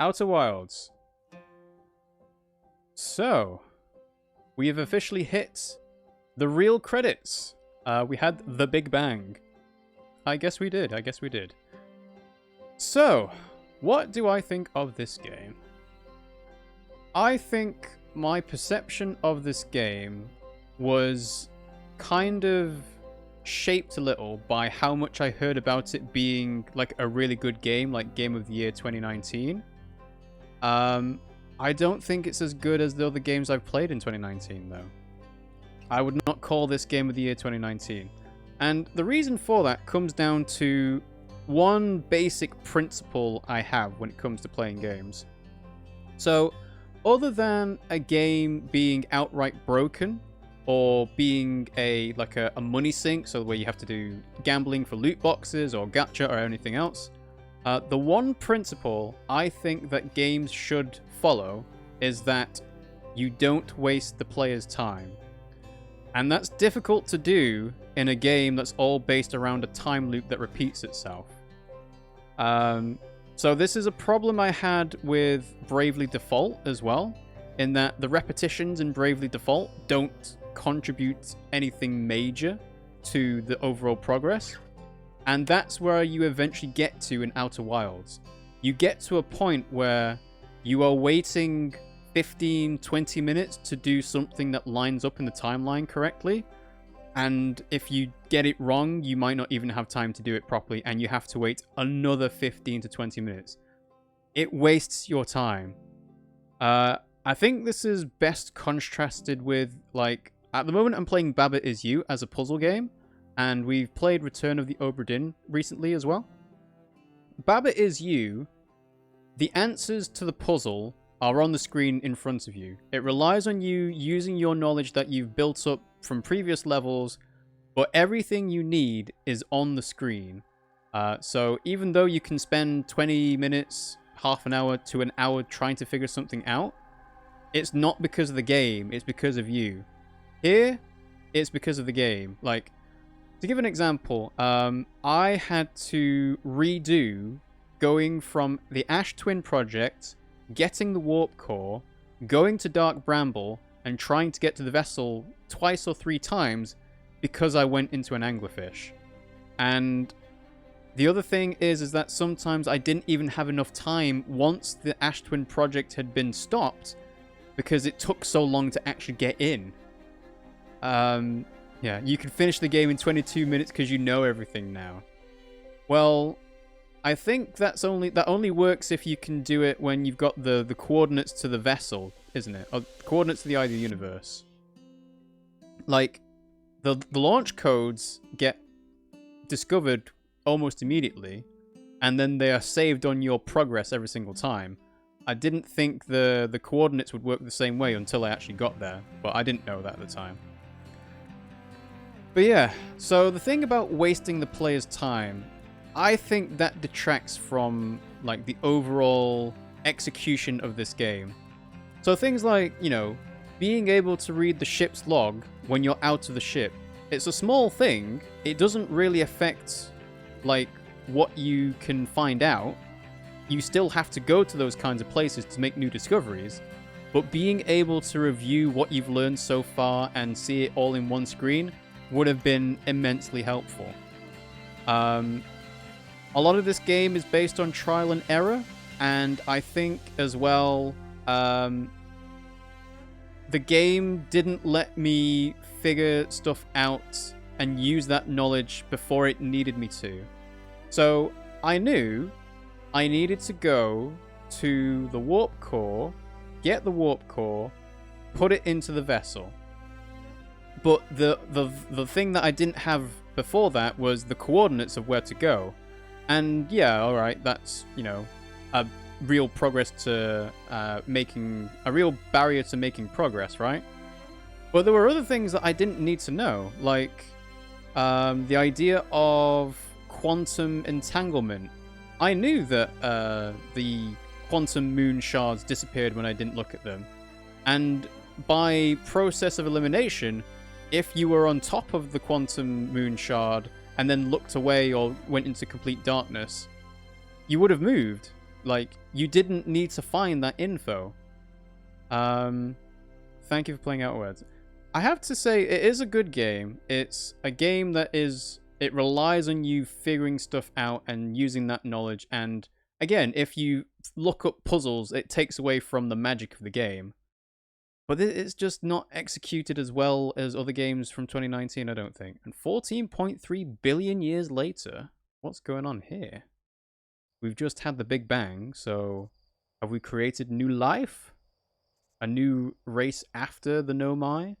Outer Wilds. So, we have officially hit the real credits. We had the Big Bang. I guess we did. So, what do I think of this game? I think my perception of this game was kind of shaped a little by how much I heard about it being like a really good game, like Game of the Year 2019. I don't think it's as good as the other games I've played in 2019, though. I would not call this Game of the Year 2019. And the reason for that comes down to one basic principle I have when it comes to playing games. So, other than a game being outright broken, or being a money sink, so where you have to do gambling for loot boxes or gacha or anything else, the one principle I think that games should follow is that you don't waste the player's time. And that's difficult to do in a game that's all based around a time loop that repeats itself. So this is a problem I had with Bravely Default as well, in that the repetitions in Bravely Default don't contribute anything major to the overall progress. And that's where you eventually get to in Outer Wilds. You get to a point where you are waiting 15, 20 minutes to do something that lines up in the timeline correctly. And if you get it wrong, you might not even have time to do it properly, and you have to wait another 15 to 20 minutes. It wastes your time. I think this is best contrasted with, like, at the moment I'm playing Baba Is You as a puzzle game, and we've played Return of the Obra Dinn recently as well. Baba Is You, the answers to the puzzle are on the screen in front of you. It relies on you using your knowledge that you've built up from previous levels, but everything you need is on the screen. So even though you can spend 20 minutes, half an hour to an hour trying to figure something out, it's not because of the game, it's because of you. Here, it's because of the game. Like, to give an example, I had to redo going from the Ash Twin project, getting the warp core, going to Dark Bramble, and trying to get to the vessel twice or three times because I went into an anglerfish. And the other thing is that sometimes I didn't even have enough time once the Ash Twin project had been stopped because it took so long to actually get in. Yeah, you can finish the game in 22 minutes because you know everything now. Well, I think that only works if you can do it when you've got the coordinates to the vessel, isn't it? Or coordinates to the eye of the universe. Like, the launch codes get discovered almost immediately, and then they are saved on your progress every single time. I didn't think the coordinates would work the same way until I actually got there, but I didn't know that at the time. But yeah, so the thing about wasting the player's time, I think that detracts from, like, the overall execution of this game. So things like, you know, being able to read the ship's log when you're out of the ship. It's a small thing. It doesn't really affect, like, what you can find out. You still have to go to those kinds of places to make new discoveries. But being able to review what you've learned so far and see it all in one screen would have been immensely helpful. A lot of this game is based on trial and error, and I think as well, the game didn't let me figure stuff out and use that knowledge before it needed me to. So I knew I needed to go to the warp core, get the warp core, put it into the vessel. But the thing that I didn't have before that was the coordinates of where to go. And yeah, alright, that's, you know, a real progress to making, a real barrier to making progress, right? But there were other things that I didn't need to know, like the idea of quantum entanglement. I knew that the quantum moon shards disappeared when I didn't look at them. And by process of elimination, if you were on top of the quantum moon shard and then looked away or went into complete darkness, you would have moved. Like, you didn't need to find that info. Thank you for playing Outwards. I have to say, it is a good game. It's a game that is... It relies on you figuring stuff out and using that knowledge. And again, if you look up puzzles, it takes away from the magic of the game. But it's just not executed as well as other games from 2019, I don't think. And 14.3 billion years later, what's going on here? We've just had the Big Bang, so have we created new life? A new race after the Nomai?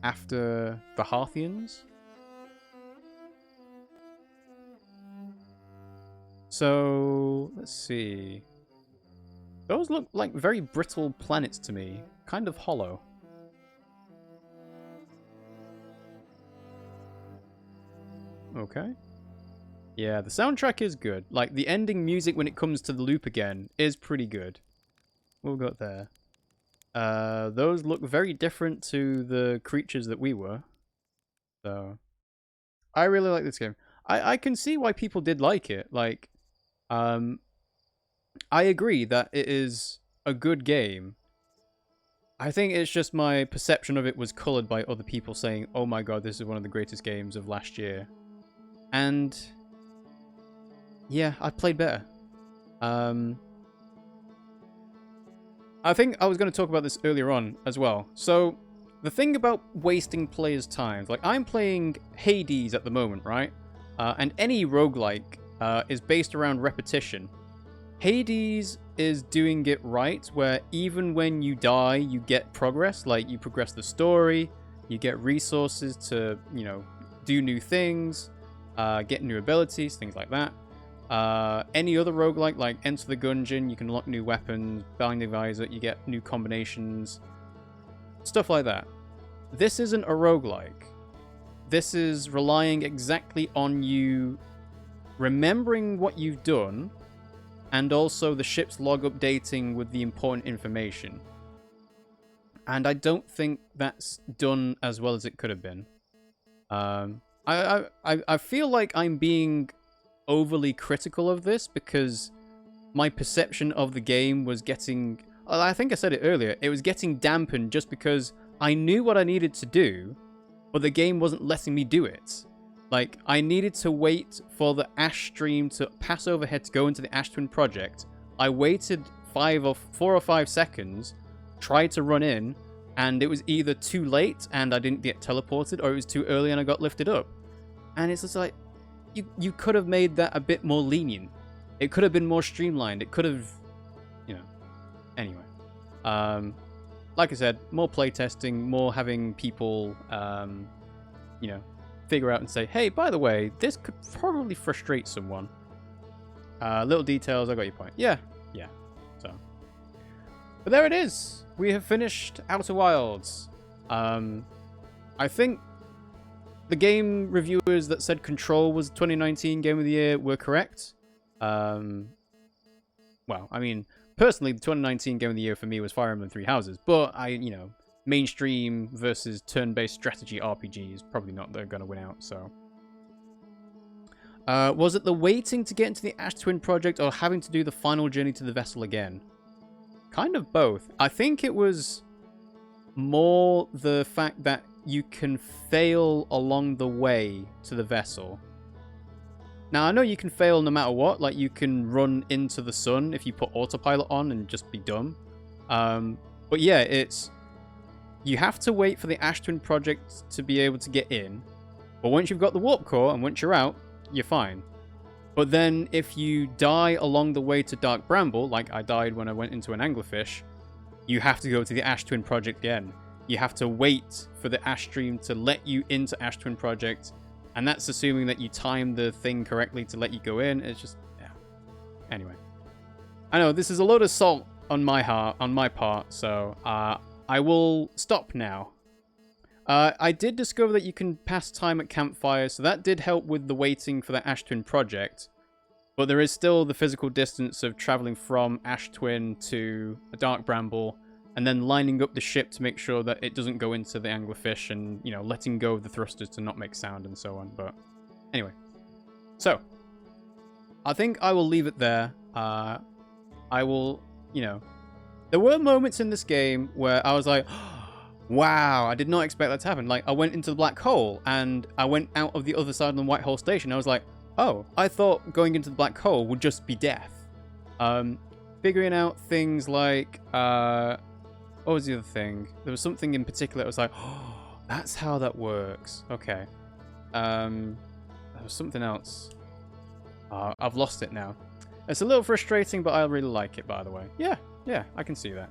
After the Harthians? So, let's see. Those look like very brittle planets to me. Kind of hollow. Okay. Yeah, the soundtrack is good. Like, the ending music when it comes to the loop again is pretty good. What have we got there? Those look very different to the creatures that we were. So, I really like this game. I can see why people did like it. Like, I agree that it is a good game. I think it's just my perception of it was colored by other people saying, oh my god, this is one of the greatest games of last year. And yeah, I played better. I think I was going to talk about this earlier on as well. So, the thing about wasting players' time, like I'm playing Hades at the moment, right? And any roguelike is based around repetition. Hades is doing it right, where even when you die, you get progress. Like, you progress the story, you get resources to, you know, do new things, get new abilities, things like that. Any other roguelike, like Enter the Gungeon, you can unlock new weapons, Binding of Isaac, you get new combinations, stuff like that. This isn't a roguelike. This is relying exactly on you remembering what you've done, and also the ship's log updating with the important information. And I don't think that's done as well as it could have been. I feel like I'm being overly critical of this because my perception of the game was getting... I think I said it earlier. It was getting dampened just because I knew what I needed to do, but the game wasn't letting me do it. Like, I needed to wait for the Ash stream to pass overhead to go into the Ash Twin project. I waited 4 or 5 seconds, tried to run in, and it was either too late and I didn't get teleported, or it was too early and I got lifted up. And it's just like, you could have made that a bit more lenient. It could have been more streamlined. It could have, you know. Anyway. Like I said, more playtesting, more having people, you know, figure out and say, hey, by the way, this could probably frustrate someone. Little details, I got your point. Yeah. So. But there it is. We have finished Outer Wilds. I think the game reviewers that said Control was 2019 Game of the Year were correct. Well, I mean, personally, the 2019 Game of the Year for me was Fire Emblem Three Houses, but you know, mainstream versus turn-based strategy RPG is probably not they're going to win out, so. Was it the waiting to get into the Ash Twin project or having to do the final journey to the vessel again? Kind of both. I think it was more the fact that you can fail along the way to the vessel. Now, I know you can fail no matter what. Like, you can run into the sun if you put autopilot on and just be dumb. But yeah, it's... You have to wait for the Ash Twin project to be able to get in. But once you've got the warp core and once you're out, you're fine. But then if you die along the way to Dark Bramble, like I died when I went into an anglerfish, you have to go to the Ash Twin project again. You have to wait for the Ash stream to let you into Ash Twin project. And that's assuming that you time the thing correctly to let you go in. It's just, yeah. Anyway. I know, this is a load of salt on my part, so I will stop now. I did discover that you can pass time at campfires, so that did help with the waiting for the Ash Twin project. But there is still the physical distance of traveling from Ash Twin to a Dark Bramble, and then lining up the ship to make sure that it doesn't go into the anglerfish, and, you know, letting go of the thrusters to not make sound and so on. But anyway, so I think I will leave it there. I will, there were moments in this game where I was like, wow, I did not expect that to happen. Like, I went into the black hole, and I went out of the other side of the white hole station. I was like, oh, I thought going into the black hole would just be death. Figuring out things like, what was the other thing? There was something in particular that was like, oh, that's how that works. Okay. There was something else. I've lost it now. It's a little frustrating, but I really like it, by the way. Yeah, I can see that.